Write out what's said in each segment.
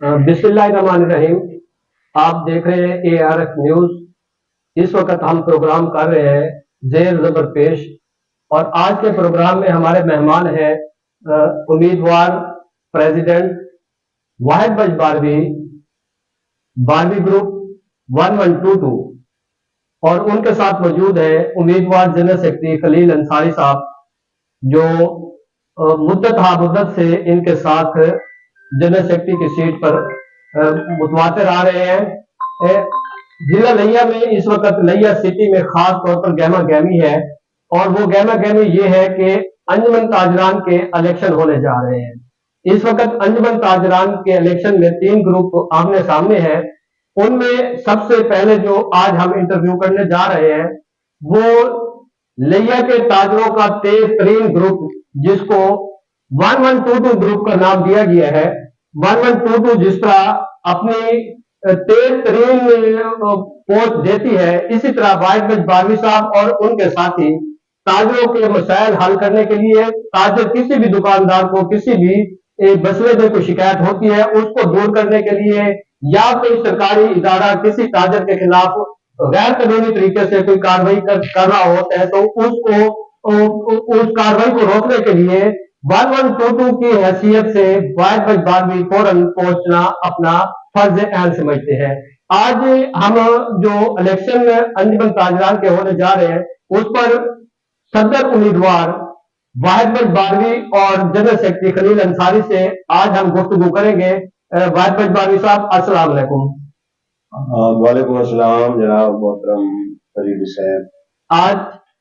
बिस्मिल्लाहिर्रहमानिर्रहीम। आप देख रहे हैं ARF न्यूज। इस वक्त हम प्रोग्राम कर रहे हैं जेर ज़बर पेश। और आज के प्रोग्राम में हमारे मेहमान हैं उम्मीदवार प्रेसिडेंट वाहिद बख्श बारवी, बारवी ग्रुप 1122। और उनके साथ मौजूद है उम्मीदवार जनरल सेक्रेटरी खलील अंसारी साहब, जो मुद्दत से इनके साथ जनरल सेक्रेटरी की सीट पर मुतवातिर आ रहे हैं। जिला लिया में इस वक्त लिया सिटी में खास तौर पर गहमा गहमी है, और वो गहमा गहमी ये है कि अंजुमन ताजरान के इलेक्शन होने जा रहे हैं। इस वक्त अंजुमन ताजरान के इलेक्शन में 3 ग्रुप आमने सामने हैं। उनमें सबसे पहले जो आज हम इंटरव्यू करने जा रहे हैं वो लिया के ताजरों का तेज तरीन ग्रुप, जिसको 1122 ग्रुप का नाम दिया गया है। 1122 जिस तरह अपनी तेज तरीन पोस्ट देती है, इसी तरह वाहिद बख्श बारवी साहब और उनके साथी ताजरों के मसाइल हल करने के लिए, ताजर किसी भी दुकानदार को किसी भी मसले में कोई शिकायत होती है उसको दूर करने के लिए, या कोई सरकारी इदारा किसी ताजर के खिलाफ गैर कानूनी तरीके से कोई कार्रवाई कर रहा होता है तो उसको उस कार्रवाई को रोकने के लिए 1122 की हैसियत से वाहिद बख्श बारवी फौरन पहुंचना अपना फर्ज ऐन समझते हैं। आज हम जो इलेक्शन अंजुमन ताजरान के होने जा रहे हैं उस पर सदर उम्मीदवार वाहिद बख्श बारवी और जनरल सेक्रेटरी खलील अंसारी से आज हम गुफ्तगू करेंगे। वाहिद बख्श बारवी साहब, अस्सलाम वालेकुम। वालेकुम अस्सलाम जनाब मोहतरम फरीद साहब। आज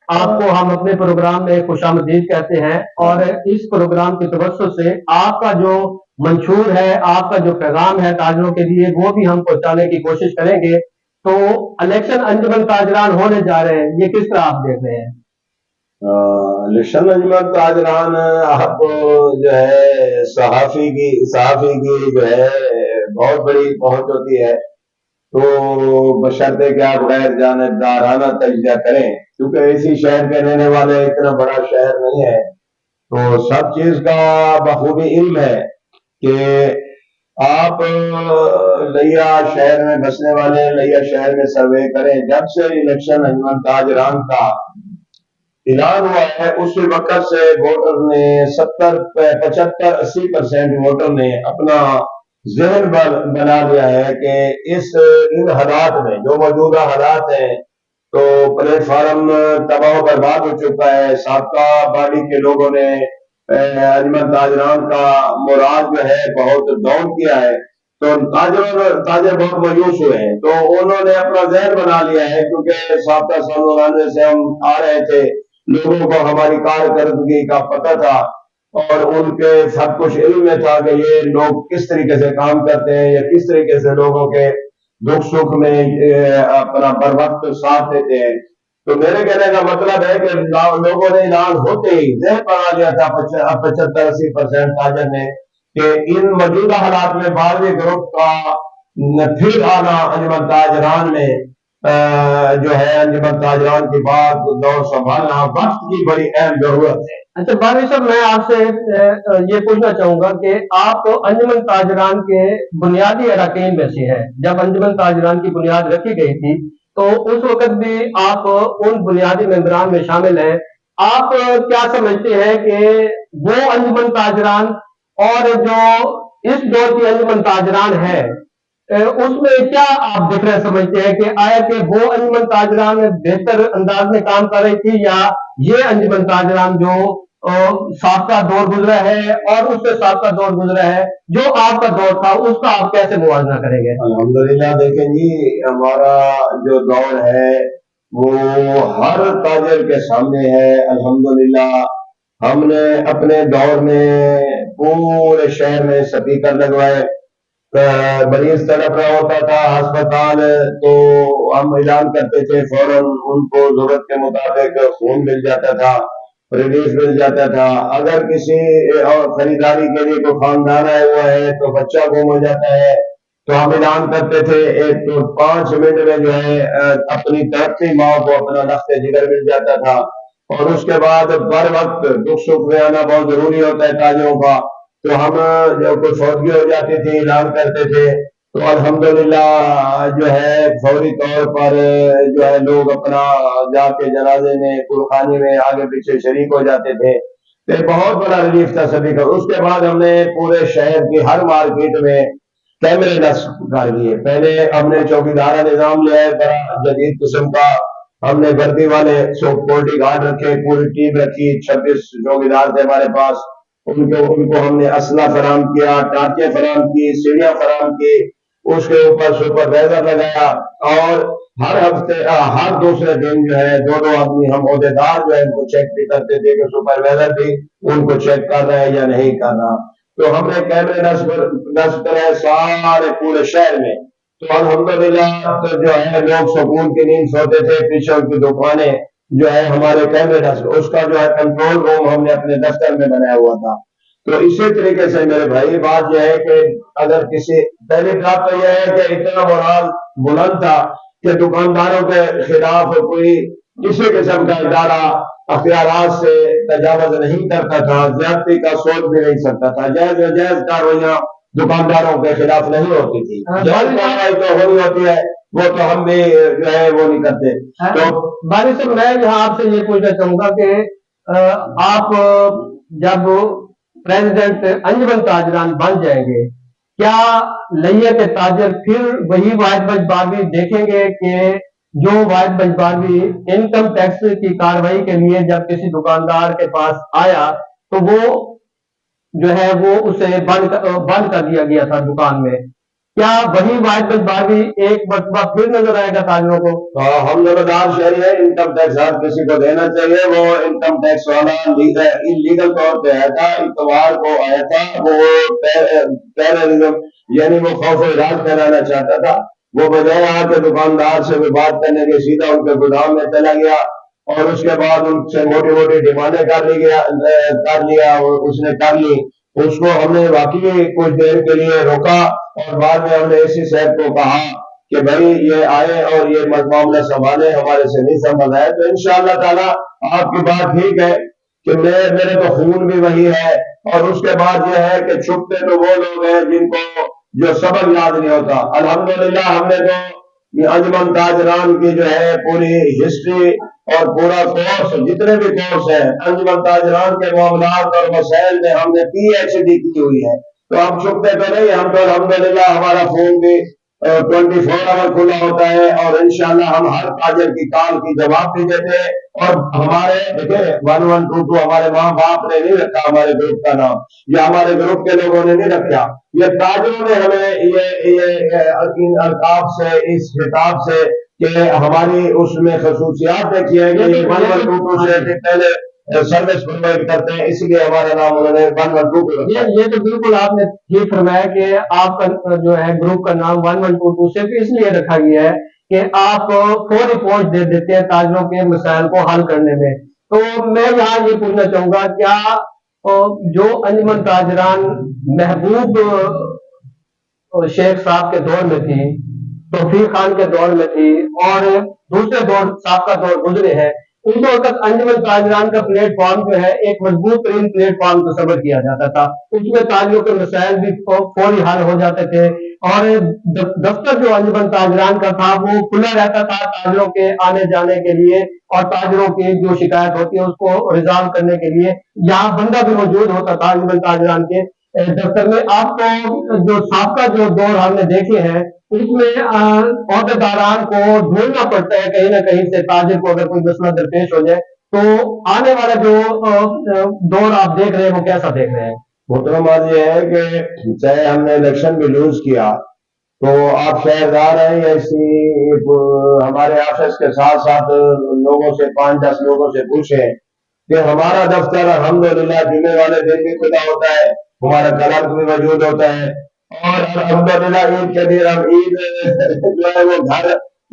आपको हम अपने प्रोग्राम में खुशामदीद कहते हैं, और इस प्रोग्राम की तवज्जो से आपका जो मंशूर है, आपका जो पैगाम है ताजरों के लिए, वो भी हम पहुंचाने की कोशिश करेंगे। तो इलेक्शन अंजुमन ताजरान होने जा रहे हैं, ये किस तरह आप देख रहे हैं? इलेक्शन अंजुमन ताजरान आप जो है सहाफी की जो है बहुत बड़ी पहुंच होती है, तो बशर्ते कि आप गैर जानबदाराना तजिया करें, क्योंकि इसी शहर के रहने वाले, इतना बड़ा शहर नहीं है, तो सब चीज का बखूबी इल्म है कि आप लिया शहर में बसने वाले लिया शहर में सर्वे करें। जब से इलेक्शन अंजुमन ताजरान का ऐलान हुआ है उसी वक्त से वोटर ने 70, 75, 80% वोटर ने अपना जहन बना लिया है कि इन हालात में जो मौजूदा हालात हैं, तो प्लेटफार्म तबाह बर्बाद हो चुका है। साबका बॉडी के लोगों ने अंजुमन ताजरान का मुराद जो है बहुत डाउन किया है, तो ताजर बहुत मायूस हुए हैं। तो उन्होंने अपना जहन बना लिया है, क्योंकि साबका सन 99 से हम आ रहे थे, लोगों को हमारी कारकर्दगी का पता था और उनके सब कुछ इल्म में था कि ये लोग किस तरीके से काम करते हैं या किस तरीके से लोगों के दुख सुख में अपना बर वक्त साथ देते हैं। तो मेरे कहने का मतलब है कि लोगों ने ऐलान होते ही जहन बना लिया था 75-80% ताजर ने कि इन मौजूदा हालात में बारहवीं ग्रुप का फिर आना अंजुमन ताजरान में जो है अंजुमन ताजरान की बात दौर संभालना वक्त की बड़ी अहम जरूरत है। अच्छा बारवी साहब, मैं आपसे ये पूछना चाहूंगा कि आप अंजुमन ताजरान के बुनियादी अरकान में से हैं। जब अंजुमन ताजरान की बुनियाद रखी गई थी तो उस वक्त भी आप उन बुनियादी मेंबरान में शामिल हैं। आप क्या समझते हैं कि वो अंजुमन ताजरान और जो इस दौर की अंजुमन ताजरान है, उसमें क्या आप डिफरेंस समझते हैं कि आया कि वो अंजुमन ताजरान बेहतर अंदाज में काम कर रही थी, या ये अंजुमन ताजरान जो साबका दौर गुजरा है और उससे साबका दौर गुजरा है, जो आपका दौर था, उसका आप कैसे मुआवजा करेंगे? अल्हम्दुलिल्लाह, देखें जी, हमारा जो दौर है वो हर ताजर के सामने है। अल्हम्दुलिल्लाह हमने अपने दौर में पूरे शहर में स्पीकर लगवाए, मरीज तड़प रहा होता था अस्पताल तो हम ऐलान करते थे, फौरन उनको जरूरत के मुताबिक खून मिल जाता था, रिलीफ मिल जाता था। अगर किसी और खरीदारी के लिए कोई खानदान आया हुआ है तो बच्चा गुम हो जाता है, तो हम ऐलान करते थे, एक तो 5 मिनट में जो है अपनी तड़पती माँ को अपना लफ्ते जिगर मिल जाता था। और उसके बाद बर वक्त दुख सुख में आना बहुत जरूरी होता है ताजरों का, تو ہم جب کوئی فوتگی ہو جاتی تھی اعلان کرتے تھے تو الحمدللہ جو ہے فوری طور پر جو ہے لوگ اپنا جا کے جنازے میں قربانی میں آگے پیچھے شریک ہو جاتے تھے. تو ایک بہت بڑا ریلیف تھا سبھی کا. اس کے بعد ہم نے پورے شہر کی ہر مارکیٹ میں کیمرے نصب کر دیے. پہلے ہم نے چوکیدارہ نظام لیا ہے بڑا جدید قسم کا. ہم نے وردی والے سیکورٹی گارڈ رکھے, پوری ٹیم رکھی, 26 چوکیدار تھے ہمارے پاس. ان کو ہم نے اسلحہ فراہم کیا, ٹانچے فراہم کی, سیڑھیاں فراہم کی. اس کے اوپر سپروائزر لگایا اور ہر ہفتے ہر دوسرے دن جو ہے 2 آدمی ہم عہدیدار جو ہے ان کو چیک بھی کرتے تھے کہ سپروائزر بھی ان کو چیک کر رہا ہے یا نہیں کر رہا. تو ہم نے کیمرے نصب کرے سارے پورے شہر میں. تو الحمدللہ جو ہے لوگ سکون کی نیند سوتے تھے. پیچھے ان کی دکانیں جو ہے ہمارے کیمرے نصب, اس کا جو ہے کنٹرول روم ہم نے اپنے دفتر میں بنایا ہوا تھا. تو اسی طریقے سے میرے بھائی بات یہ ہے کہ اگر کسی پہلی بات تو یہ ہے کہ اتنا مورال بلند تھا کہ دکانداروں کے خلاف کوئی کسی قسم کا ادارہ اختیارات سے تجاوز نہیں کرتا تھا, زیادتی کا سوچ بھی نہیں سکتا تھا. جائز ناجائز کاروائیاں دکانداروں کے خلاف نہیں ہوتی تھی. جائز کاروائی تو ہونی ہوتی ہے, وہ تو ہم بھی جو ہے وہ نہیں کرتے. تو باری صاحب میں یہاں آپ سے یہ پوچھنا چاہوں گا کہ آپ جب پریزیڈنٹ انجمن تاجران بن جائیں گے, کیا لئیہ کے تاجر پھر وہی واحد بخش بارگی دیکھیں گے کہ جو واحد بخش بارگی انکم ٹیکس کی کاروائی کے لیے جب کسی دکاندار کے پاس آیا تو وہ جو ہے وہ اسے بند کر دیا گیا تھا دکان میں, کیا وہی واحد بخش بارگی ایک مرتبہ پھر نظر آئے گا تاجروں کو؟ ہم ذمہ دار شہری ہیں, انکم ٹیکس ہر کسی کو دینا چاہیے. وہ انکم ٹیکس والا لیگل طور پہ آیا تھا, اتوار کو آیا تھا. وہ ٹیررزم یعنی وہ خوف و اراد پھیلانا چاہتا تھا. وہ بجائے آ کے دکاندار سے بھی بات کرنے کے سیدھا ان کے گودام میں چلا گیا اور اس کے بعد ان سے موٹی موٹی ڈیمانڈیں کر لیا اس نے کر لی. اس کو ہم نے واقعی کچھ دیر کے لیے روکا اور بعد میں ہم نے اسی صاحب کو کہا کہ بھائی یہ آئے اور یہ معاملہ سنبھالے, ہمارے سے نہیں سنبھل ہے. تو انشاءاللہ تعالی آپ کی بات ٹھیک ہے کہ میرے تو خون بھی وہی ہے. اور اس کے بعد یہ ہے کہ چھپتے تو وہ لوگ ہیں جن کو جو سبق یاد نہیں ہوتا. الحمدللہ ہم نے تو انجمن تاجران کی جو ہے پوری ہسٹری اور پورا کورس, جتنے بھی کورس ہیں انجمن تاجران کے معاملات اور مسائل میں ہم نے PhD کی ہوئی ہے. تو ہم چھپتے تو نہیں, ہم تو الحمدللہ ہمارا فون بھی 24 آور کھلا ہوتا ہے اور انشاءاللہ ہم ہر تاجر کی کال کی جواب بھی دیتے ہیں. اور ہمارے دیکھیں 1122 ہمارے ماں باپ نے نہیں رکھا ہمارے گروپ کا نام, یا ہمارے گروپ کے لوگوں نے نہیں رکھا. یہ تاجروں نے ہمیں یہ القاب سے, اس خطاب سے کہ ہماری اس میں خصوصیات دیکھی ہے کہ یہ 1122 سے پہلے سروس پرووائڈ کرتے ہیں, اس لیے ہمارا نام انہوں نے 1122 کو رکھا. یہ تو بالکل آپ نے ٹھیک فرمایا کہ آپ کا جو ہے گروپ کا نام 1122 صرف اس لیے رکھا گیا ہے کہ آپ فوری پہنچ دے دیتے ہیں تاجروں کے مسائل کو حل کرنے میں. تو میں یہاں یہ پوچھنا چاہوں گا, کیا جو انجمن تاجران محبوب شیخ صاحب کے دور میں تھی, توفیق خان کے دور میں تھی اور دوسرے دور سابقہ دور گزرے ہیں, اس وقت انجمن تاجران کا پلیٹ فارم جو ہے ایک مضبوط ترین پلیٹ فارم تصور کیا جاتا تھا. اس میں تاجروں کے مسائل بھی فوری حل ہو جاتے تھے اور دفتر جو انجمن تاجران کا تھا وہ کھلا رہتا تھا تاجروں کے آنے جانے کے لیے, اور تاجروں کی جو شکایت ہوتی ہے اس کو ریزالو کرنے کے لیے یہاں بندہ بھی موجود ہوتا تھا انجمن تاجران کے دفتر میں. آپ کو جو سابقہ جو دور ہم نے دیکھے ہیں اس میں عہدیداران کو ڈھونڈنا پڑتا ہے کہیں نہ کہیں سے تاجر کو اگر کوئی مسئلہ درپیش ہو جائے. تو آنے والا جو دور آپ دیکھ رہے ہیں وہ کیسا دیکھ رہے ہیں؟ محترم بات یہ ہے کہ چاہے ہم نے الیکشن بھی لوز کیا تو آپ شہردار ہیں یا ہمارے آفس کے ساتھ ساتھ لوگوں سے 5-10 لوگوں سے پوچھیں کہ ہمارا دفتر الحمدللہ جمعے والے دن بھی کھلا ہوتا ہے, ہمارا کلرک بھی موجود ہوتا ہے اور الحمدللہ عید کے دن ہم عید جو ہے وہ گھر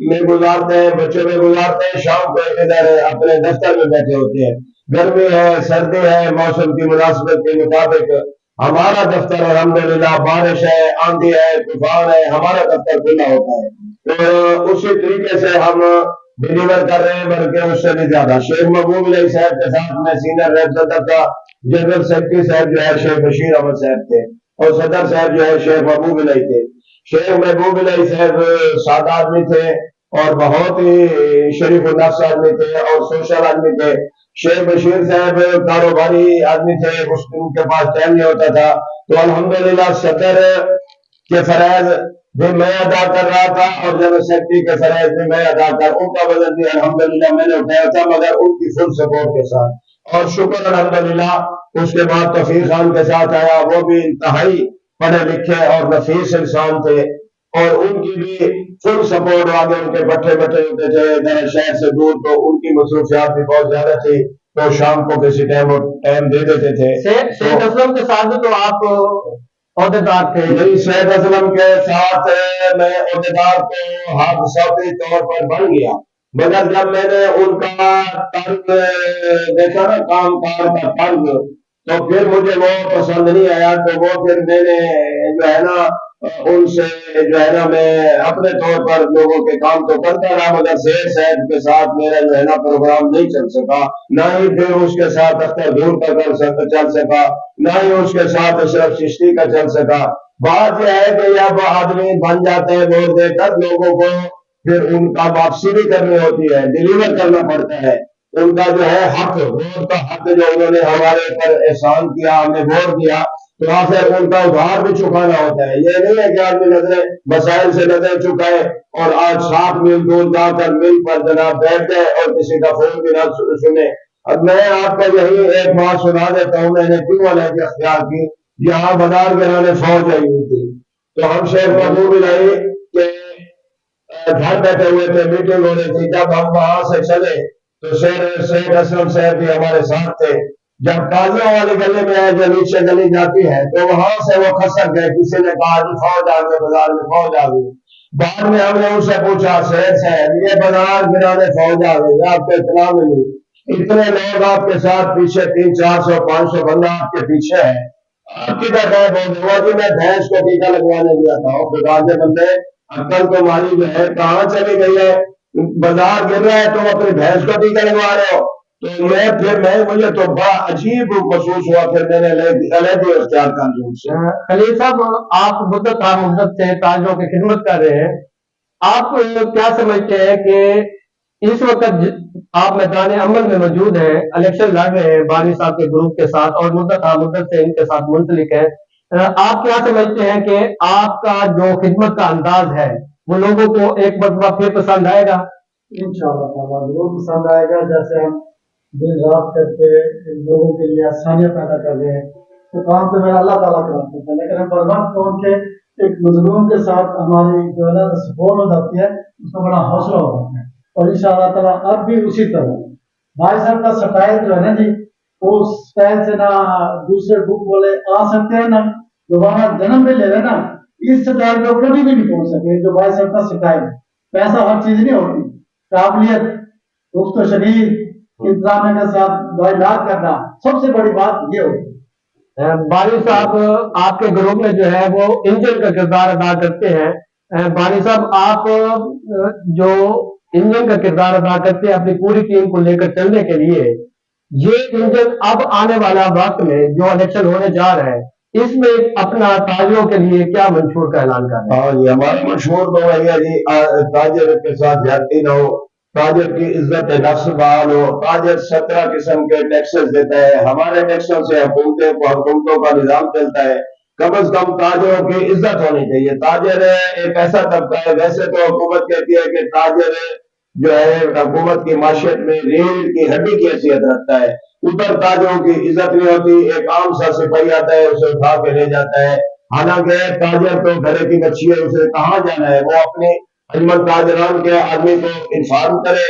میں گزارتے ہیں, بچوں میں گزارتے ہیں, شام کو ادھر اپنے دفتر میں بیٹھے ہوتے ہیں. گرمی ہے, سردی ہے, موسم کی مناسبت کے مطابق ہمارا دفتر الحمدللہ, بارش ہے, آندھی ہے, طوفان ہے, ہمارا دفتر کھلا ہوتا ہے. تو اسی طریقے سے ہم डिलीवर कर रहे हैं, बल्कि उससे भी ज्यादा। शेख महबूब अली साहब के साथ में सीनियर रेप्रेजेंटेटिव का जनरल सेक्रेटरी साहब जो है शेख बशीर अहमद साहब थे, और सदर साहब जो है शेख महबूब अली थे। शेख महबूब अली साहब सादा आदमी थे और बहुत ही शरीफ नफ्स आदमी थे और सोशल आदमी थे। शेख बशीर साहब कारोबारी आदमी थे, उनके पास टाइम नहीं होता था। तो अल्हम्दुलिल्लाह सदर के फराज भी मैं अदा कर रहा था और जनरल सेक्रेटरी के फराज भी मैं अदा कर, उनका वजन भी अल्हम्दुलिल्लाह मैंने उठाया था, मगर उनकी फुल सपोर्ट के साथ। और शुक्र अल्हम्दुलिल्लाह उसके बाद तौफीक खान के साथ आया, वो भी इंतहाई पढ़े लिखे और नफीस इंसान थे और उनकी भी फुल सपोर्ट। आगे उनके बट्टे बट्टे होते थे इधर शहर से दूर, तो उनकी मसरूफियात भी बहुत ज्यादा थी, तो शाम को किसी टाइम वो टाइम दे देते थे। शेख असलम के साथ भी तो आप अहदेदार थे। नहीं, शेख असलम के साथ मैं अहदेदार को हादसाती तौर पर बन गया, मगर जब मैंने उनका तर्ज देखा ना, काम काज का तर्ज, तो फिर मुझे वो पसंद नहीं आया। तो वो फिर मैंने जो है ना उनसे जो है ना मैं अपने तौर पर लोगों के काम तो करता रहा, मगर शेख साहब के साथ मेरा जो है ना प्रोग्राम नहीं चल सका, ना ही फिर उसके साथ अख्तर दूर का चल सका, ना ही उसके साथ अशरफ चिश्ती का चल सका। बात यह है कि जब आदमी बन जाते हैं वोट देकर, लोगों को फिर उनका वापसी भी करनी होती है, डिलीवर करना पड़ता है उनका जो है हक, वोट का हक जो उन्होंने हमारे पर एहसान किया, हमें वोट दिया, तो आखिर उनका उधार भी चुकाना होता है। ये नहीं है कि आदमी नजरें मसाइल से नजर चुकाए और आज 7 मील दूर जाकर मिल पर जनाब बैठ जाए और किसी का फोन भी ना सुने। अब मैं आपको यही एक बात सुना देता हूँ, मैंने क्यों अलहदी अख्तियार की। यहाँ बाजार गिराने फौज आई हुई थी, तो हम शेख महबूब इलाही के घर बैठे हुए थे, मीटिंग हो रही थी। जब हम वहां से चले तो शेख असलम साहब भी हमारे साथ थे। जब काजियों वाली गली में आए, जो नीचे गली जाती है, तो वहां से वो खसक गए। किसी ने कहा कि फौज आ गई, बाजार में फौज आ गई। बाद में हमने उनसे पूछा, शेख साहब ये बाजार गिराने फौज आ गई, आपको इतना मिली, इतने लोग आपके साथ पीछे, 300-400-500 बंदा आपके पीछे है, आप किधर गए? बोल जी मैं भैंस को टीका लगवाने गया था। खुदा के बंदे, अक्ल तुम्हारी जो है कहाँ चली गई है? बाजार गिर रहा है, तुम अपनी भैंस को टीका लगवा रहे हो। तो ये फिर मुझे तो बड़ा अजीब महसूस हुआ, फिर मैंने अलहदी इख्तियार कर उनसे। खलील साहब, आप मुद्दत से ताजों की खिदमत कर रहे हैं, आप क्या समझते हैं कि इस वक्त आप मैदान अमल में मौजूद हैं, इलेक्शन लड़ रहे हैं बानी साहब के ग्रुप के साथ और मुद्दत से इनके साथ मुंसलिक है, आप क्या समझते हैं कि आपका जो खिदमत का अंदाज है वो लोगों को एक मरतबा फिर पसंद आएगा? इंशाअल्लाह ताला जरूर पसंद आएगा। जैसे हम दिन रात करके लोगों के लिए आसानियां पैदा कर रहे हैं, तो काम तो मेरा अल्लाह ताला कराते हैं, लेकिन हम बर वक्त उनके एक मजलूम के साथ हमारी जो है ना सपोर्ट हो जाती है, उसको बड़ा हौसला हो जाता है। और इंशाअल्लाह ताला अब भी उसी तरह भाई साहब का स्टाइल जो है ना जी, वो स्टाइल से ना दूसरे बुक वाले आ सकते हैं, ना दोबारा जन्म भी ले रहे ना, इस स्टाइल पे कभी भी नहीं पहुंच सके जो भाई साहब का स्टाइल है। पैसा हर चीज नहीं होती, काबिलियत, दोस्तों शरीर, इंतजाम के साथ वायदात करना, सबसे बड़ी बात ये होती है। बानी साहब आपके ग्रुप में जो है वो इंजन का किरदार अदा करते हैं। बानी साहब, आप जो इंजन का किरदार अदा करते हैं अपनी पूरी टीम को लेकर चलने के लिए, ये इंजन अब आने वाला वक्त में जो इलेक्शन होने जा रहा है, इसमें अपना ताजियों के लिए क्या मंशूर का ऐलान कर रहे हैं? हाँ, ये हमारा मशहूर तो है जी, ताजिर के साथ जाती ना हो, ताजिर की इज्जत नफ्स बहाल हो। ताजिर 17 किस्म के टैक्सेस देता है, हमारे टैक्सों से हुकूमतों का निजाम चलता है। कम से कम ताजिरों की इज्जत होनी चाहिए। ताजिर एक ऐसा तबका है, वैसे तो हुकूमत कहती है कि ताजिर जो है हुकूमत की माशियत में रीढ़ की हड्डी की हैसियत रखता है, उधर ताजिरों की इज्जत नहीं होती। एक आम सा सिपाही आता है, उसे उठा के ले जाता है, हालांकि ताजिर तो घर की बच्ची है, उसे कहाँ जाना है? वो अपने अजमल ताजरान के आदमी को इन्फॉर्म करे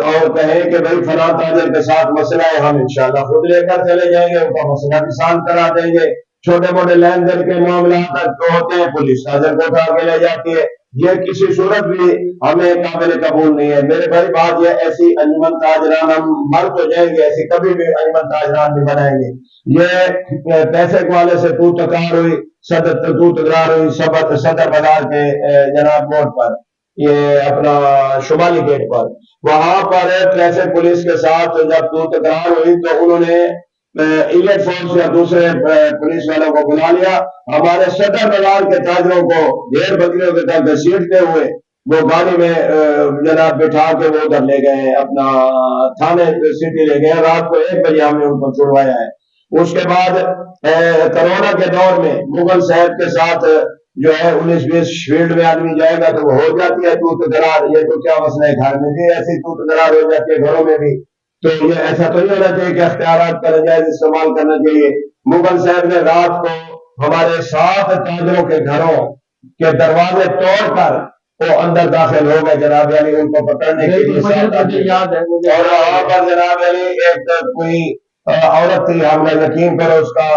और कहे कि भाई फला ताजर के साथ मसला है, हम इंशाल्लाह खुद लेकर चले जाएंगे, उनका मसला भी साल करा देंगे। छोटे मोटे लेन देन के मामला जो होते हैं, पुलिस ताजर को उठा के ले जाती है। ये किसी सूरत भी हमें काबिल कबूल नहीं है मेरे भाई। बात ये, ऐसी अंजुमन ताजरान हम मर तो जाएंगे, ऐसी कभी भी अंजुमन ताजरान नहीं बनाएंगे। ये पैसे के वाले से तू तकार हुई, सदर तू तकरार हुई सदर बाजार के जनाब मोड़ पर। یہ اپنا شمالی گیٹ پر، وہاں پر ٹریفک پولیس کے ساتھ جب تو تکرار ہوئی تو انہوں نے ایلیٹ فورس یا دوسرے پولیس والوں کو بلا لیا، ہمارے صدر بازار کے تاجروں کو ڈھیر بکریوں کے تحت گھسیٹتے ہوئے وہ گاڑی میں جناب بٹھا کے وہ ادھر لے گئے، اپنا تھانے سٹی لے گئے، رات کو 1 بجے ہم نے ان کو چھڑوایا ہے۔ اس کے بعد کرونا کے دور میں مغل صاحب کے ساتھ جو ہے 19-20 فیلڈ میں آدمی جائے گا تو وہ ہو جاتی ہے تو درار، یہ تو کیا مسئلہ ہے، گھر میں بھی ایسی تو درار ہو جاتی ہے، گھروں میں بھی، تو یہ ایسا تو نہیں ہونا چاہیے کہ اختیارات کا ناجائز استعمال کرنا چاہیے۔ مغل صاحب نے رات کو ہمارے 7 تاجروں کے گھروں کے دروازے توڑ کر وہ اندر داخل ہو گئے جناب، یعنی ان کو پکڑنے کے لیے یاد ہے مجھے، اور وہاں پر جناب یعنی ایک کوئی عورت تھی، ہم نے یقین کرو اس کا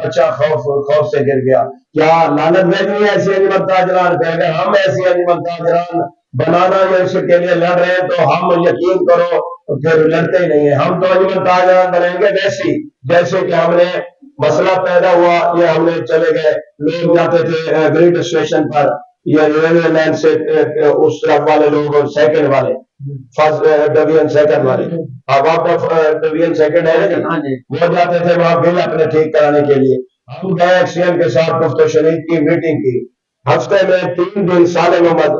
بچہ خوف سے گر گیا۔ کیا لعنت بھیجنی ہے ایسی انجمن تاجران پہ؟ اگر ہم ایسی انجمن تاجران بنانا یا اس کے لیے لڑ رہے ہیں تو ہم یقین کرو پھر لڑتے ہی نہیں ہیں، ہم تو انجمن تاجران بنیں گے جیسے کہ ہم نے مسئلہ پیدا ہوا، یہ ہم نے چلے گئے، لوگ جاتے تھے گریڈ اسٹیشن پر یا ریلوے لائن سے اس طرف والے لوگ اور سیکنڈ والے فرسٹ ڈویژن سیکنڈ والے ڈویژن سیکنڈ ہے وہ جاتے تھے وہاں بل اپنے ٹھیک کرانے کے لیے۔ ہم گئے ایکس سی ایم کے ساتھ گفت و شنید کی میٹنگ کی، ہفتے میں 3 دن صالح محمد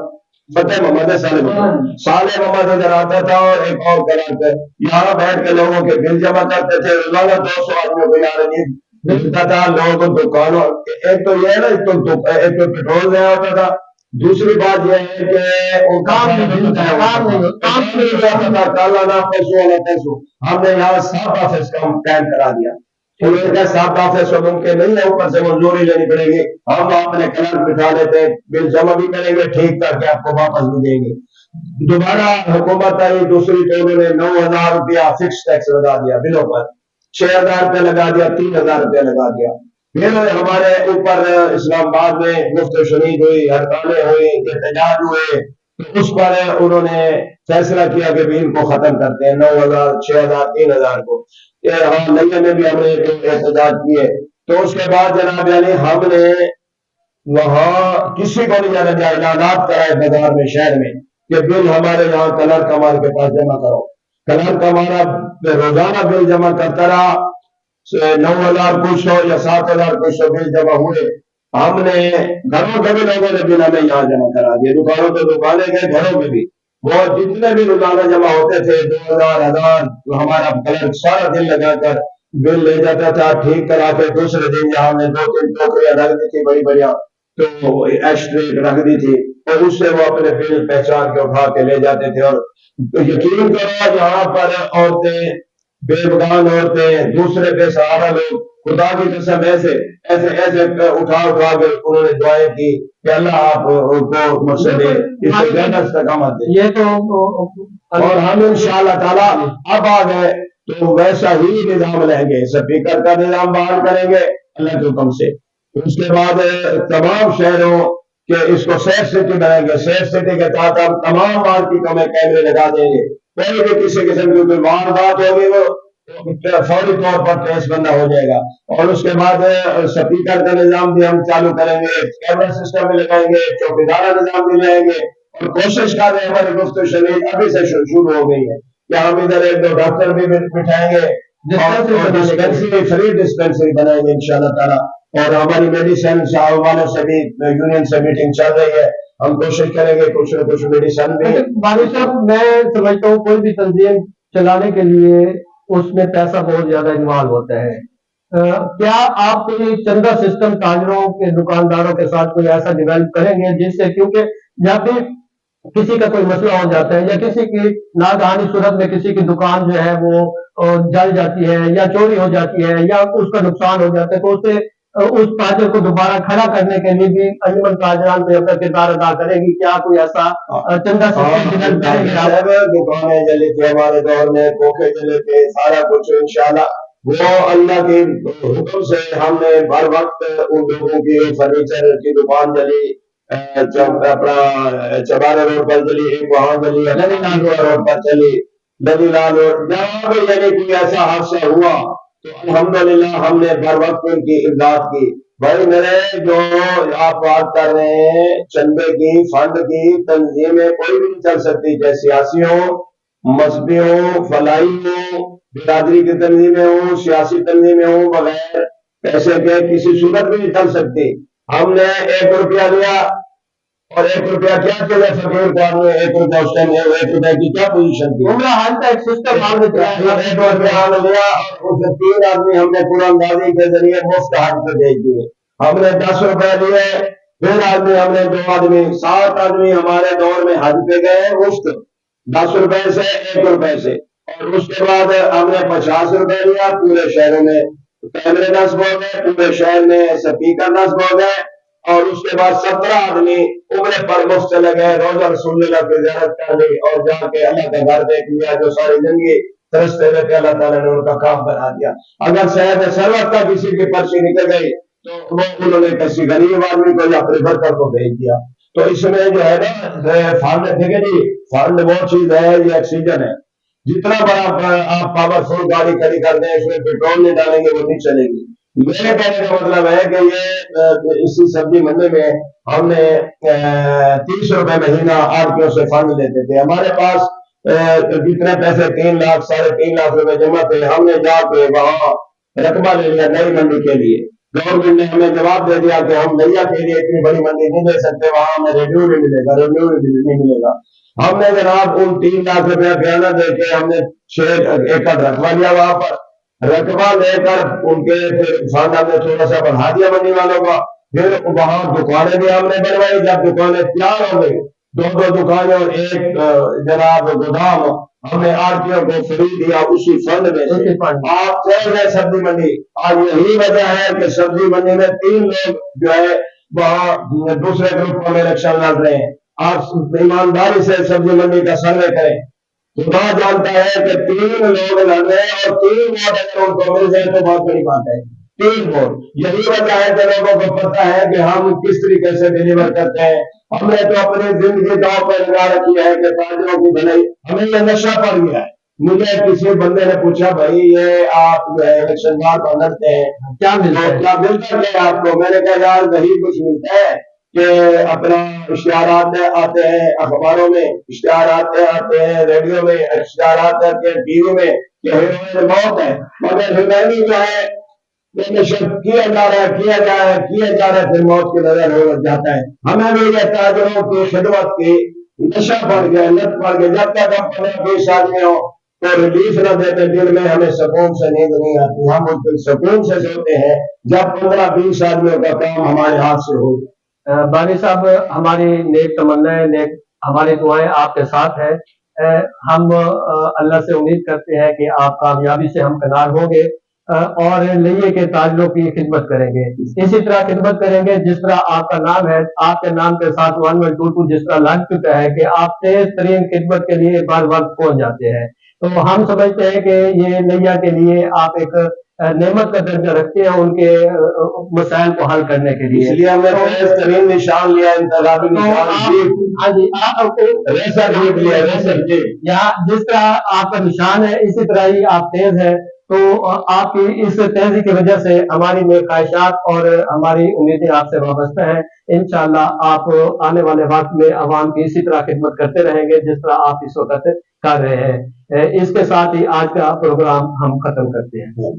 فتح محمد صالح محمد ادھر آتا تھا اور ایک اور کراتے یہاں بیٹھ کے لوگوں کے بل جمع کرتے تھے، روزانہ 200 آدمیوں کو یہاں رجیب ملتا تھا، لوگوں کو دکانوں، ایک تو یہ ہے نا ایک تو پیٹرول نیا ہوتا تھا، دوسری بات یہ ہے کہ کام نہیں کالا پیسوں ہم نے یہاں سب آفس کا قائم کرا دیا، سب آفس ممکن نہیں ہے، اوپر سے منظوری لینی پڑے گی، ہم اپنے کلرک بٹھا لیتے بل جمع بھی کریں گے، ٹھیک کر کے آپ کو واپس بھی دیں گے۔ دوبارہ حکومت آئی دوسری تو انہوں نے 9,000 روپیہ فکس ٹیکس لگا دیا بلوں پر، 6,000 روپیہ لگا دیا، 3,000 روپیہ لگا دیا۔ پھر ہمارے اوپر اسلام آباد میں گفت و شنید ہوئی، ہڑتالیں ہوئی، احتجاج ہوئے، تو اس پر انہوں نے فیصلہ کیا کہ بل کو ختم کرتے ہیں، 9,000 6,000 3,000 کو۔ ہم نئے میں بھی ہم نے احتجاج کیے، تو اس کے بعد جناب یعنی ہم نے وہاں کسی کو نہیں جانا دیا، اعلانات کرائے بازار میں شہر میں کہ بل ہمارے یہاں کلرک ہمارے کے پاس جمع کرو، کلرک ہمارا روزانہ بل جمع کرتا رہا، 9,000 کچھ سو یا 7,000 کچھ سو بل جمع ہوئے، ہم نے گھروں کے بھی لوگوں نے بل ہمیں یہاں جمع کرا دیے، دکانوں پہ دکانے گئے، گھروں میں بھی وہ جتنے بھی روزانہ جمع ہوتے تھے 2,000 1,000 تو ہمارا کلرک سارا دن لگا کر بل لے جاتا تھا، ٹھیک کرا کے دوسرے دن جہاں ہم نے 2-3 ٹوکریاں رکھ دی تھی بڑی بڑی تو ایشٹری رکھ دی تھی، اور اس سے وہ اپنے بل پہچان کے اٹھا کے لے جاتے تھے۔ اور یقین کرو یہاں پر عورتیں، بے بگان عورتیں، دوسرے بے سہارا لوگ خدا کی قسم ایسے اٹھا کے انہوں نے دعائیں کی کہ اللہ آپ کو مقصد دے، اس سے زیادہ استقامت دے۔ یہ تو اور ہم انشاءاللہ تعالیٰ اب آ گئے تو ویسا ہی نظام لیں گے، سپیکر کا نظام بحال کریں گے اللہ کے حکم سے، اس کے بعد تمام شہروں کے اس کو سیف سٹی بنائیں گے، سیف سٹی کے تحت ہم تمام مارکیٹوں میں کیمرے لگا دیں گے، کوئی بھی کسی قسم کی کوئی واردات ہوگی وہ فوری طور پر ٹریس بندہ ہو جائے گا۔ اور اس کے بعد سپیکر کا نظام بھی ہم چالو کریں گے، کیمرہ سسٹم بھی لگائیں گے، چوکیدارہ نظام بھی لائیں گے، اور کوشش کر رہے ہیں ہماری گفت و شنید ابھی سے شروع ہو گئی ہے کہ ہم ادھر 1-2 ڈاکٹر بھی بٹھائیں گے اور ڈسپینسری فری ڈسپینسری بنائیں گے انشاءاللہ تعالیٰ، اور ہماری میڈیسن صاحب والوں سے بھی یونین سے میٹنگ چل رہی ہے، ہم کوشش کریں گے کچھ نہ کچھ میڈیسن بھی۔ بارش صاحب میں سمجھتا ہوں کوئی بھی تنظیم چلانے کے لیے اس میں پیسہ بہت زیادہ انوالو ہوتا ہے، کیا آپ کوئی چندہ سسٹم تاجروں کے دکانداروں کے ساتھ کوئی ایسا ڈیولپ کریں گے جس سے، کیونکہ جب بھی کسی کا کوئی مسئلہ ہو جاتا ہے یا کسی کی ناگہانی صورت میں کسی کی دکان جو ہے وہ جل جاتی ہے یا چوری ہو جاتی ہے یا اس کا نقصان ہو جاتا ہے، تو اسے اس تاجر کو دوبارہ کھڑا کرنے کے لیے بھی انجمن تاجران پہ اپنا کردار ادا کرے گی، کیا کوئی ایسا چندہ سسٹم ڈیولپ کریں گے؟ دکانیں جلی تھی ہمارے دور میں، کھوکھے جلے تھے، سارا کچھ انشاءاللہ وہ اللہ کے حکم سے ہم نے ہر وقت ان لوگوں کی فرنیچر کی دکان جلی، اپنا چبارے روڈ پر جلی، ایک وہاں جلی، للی لال روڈ پر چلی، للی لال روڈ جہاں پہ یعنی کوئی ایسا حادثہ ہوا تو الحمدللہ ہم نے ہر وقت ان کی امداد کی، भाई मेरे जो आप बात कर रहे हैं चंदे की, फंड की, तंजीमें कोई भी नहीं चल सकती, चाहे सियासी हो, मजहबी हो, फलाई हो, बिरादरी की तंजीमें हो, सियासी तंजीमें हो, बगैर पैसे के किसी सूरत में नहीं चल सकती। हमने 1 रुपया लिया और 1 रुपया क्या चले फकीर को, हमने 1 रुपया उस टाइम 1 रुपए की क्या पोजीशन थी, उम्र हाल का एक सिस्टम हमने चलाया। 1 रुपया लिया और उसे 3 आदमी हमने कुरानदारी के जरिए मुफ्त हज पे भेज दिए। हमने 10 रुपए लिए, फिर हमने 2 आदमी, 7 आदमी हमारे दौर में हज पे गए मुफ्त, 10 रुपए से, 1 रुपए से। और उसके बाद हमने 50 रुपए लिया, पूरे शहरों में कैमरे नस्ब हो गए, पूरे शहर में स्पीकर नस्ब हो गए। और उसके बाद 17 आदमी उम्रे पर मुफ्त चले गए, रोजा रसूलुल्लाह की ज़ियारत कर ली और जाके अल्लाह का घर देख लिया, जो सारी जिंदगी तरसते रहे थे, अल्लाह ताला ने उनका काम बना दिया। अगर शहर में सरवत का किसी की पर्ची निकल गई तो वो उन्होंने किसी गरीब आदमी को या अपने वर्कर को भेज दिया। तो इसमें जो है ना फंड, ठीक है जी, फंड वो चीज है, ये ऑक्सीजन है। जितना बड़ा आप पावरफुल गाड़ी खड़ी कर दें, इसमें पेट्रोल नहीं डालेंगे वो नहीं चलेगी। मेरे कहने का मतलब है कि ये इसी सब्जी मंडी में हमने 30 रुपए महीना आड़तियों से फंड लेते थे। हमारे पास जितने पैसे 3 लाख, 3.5 लाख रुपए जमा थे, हमने जाके वहां रकबा ले लिया नई मंडी के लिए। गवर्नमेंट ने हमें जवाब दे दिया कि हम नैया के लिए इतनी बड़ी मंडी नहीं दे सकते, वहां हमें रेडियो नहीं मिलेगा, रेडियो नहीं मिलेगा। हमने जनाब उन 3 लाख रुपया बयाना देके हमने 6 एकड़ रकबा लिया वहां पर। रकबा लेकर उनके फिर फंड हमने थोड़ा सा बढ़ा दिया मंडी वालों का। फिर वहां दुकानें भी हमने बनवाई। जब दुकानें तैयार हो गई, 2 दुकानें और एक जनाब गोदाम हमने आड़तियों को फ्री दिया उसी फंड में से। आप चल गए सब्जी मंडी। आज यही वजह है कि सब्जी मंडी में 3 लोग जो है वहां दूसरे ग्रुप में इलेक्शन लड़ रहे हैं। आप ईमानदारी से सब्जी मंडी का सर्वे करें, खुदा जानता है कि 3 लोग लड़ रहे हैं और 3 वोट अगर उनको मिल जाए तो बहुत बड़ी बात है। 3 वोट, यही वजह है कि लोगों को पता है कि हम किस तरीके से डिलीवर करते हैं। हमने तो अपनी जिंदगी दांव पर लगा रखी है कि ताजरों की भलाई, हमें ये नशा पड़ गया है। मुझे किसी बंदे ने पूछा, भाई ये आप जो है इलेक्शन बार पर लड़ते हैं, क्या मिलता है आपको? मैंने कहा यार वही कुछ मिलता है कि अपना इश्तिहार आते हैं अखबारों में, इश्तिहार आते हैं रेडियो में, इश्तिहार आते हैं टीवी में कि हीरोइन मौत है, मगर हीरोइनी जो है किया जा रहा है, फिर मौत की नजर हो जाता है। हमें भी ये ताजरों की खिदमत की नशा पड़ गया, लत पड़ गया। जब तक हम 15-20 आदमी हो तो रिलीफ न देते दिन में हमें सुकून से नींद नहीं आती। हम उस सुकून से सोते हैं जब 15-20 आदमियों का काम हमारे हाथ से हो। बानी साहब, हमारी नेक तमन्नाएं, नेक हमारी दुआएं आपके साथ है। हम अल्लाह से उम्मीद करते हैं कि आप कामयाबी से हमकनार होंगे और लइये के ताजरों की खिदमत करेंगे। इसी तरह खिदमत करेंगे जिस तरह आपका नाम है, आपके नाम के साथ 1122 जिस तरह लग चुका है कि आप तेज तरीन खिदमत के लिए बार वक्त पहुंच जाते हैं। तो हम समझते हैं कि ये लइया के लिए आप एक नेमत का दर्जा रखते हैं उनके मसाइल को हल करने के लिए। इसलिए हमने तेज तरीन निशान लिया, इंतजामी निशान हाँ जी, रेसर जीप लिया, रेसर जीप। यहाँ जिस तरह आपका निशान है इसी तरह ही आप तेज है। तो आपकी इस तेजी की वजह से हमारी नेक ख्वाहिशात और हमारी उम्मीदें आपसे वाबस्ता हैं। इंशाअल्लाह आप आने वाले वक्त में अवाम की इसी तरह खिदमत करते रहेंगे जिस तरह आप इस वक्त कर रहे हैं। इसके साथ ही आज का प्रोग्राम हम खत्म करते हैं।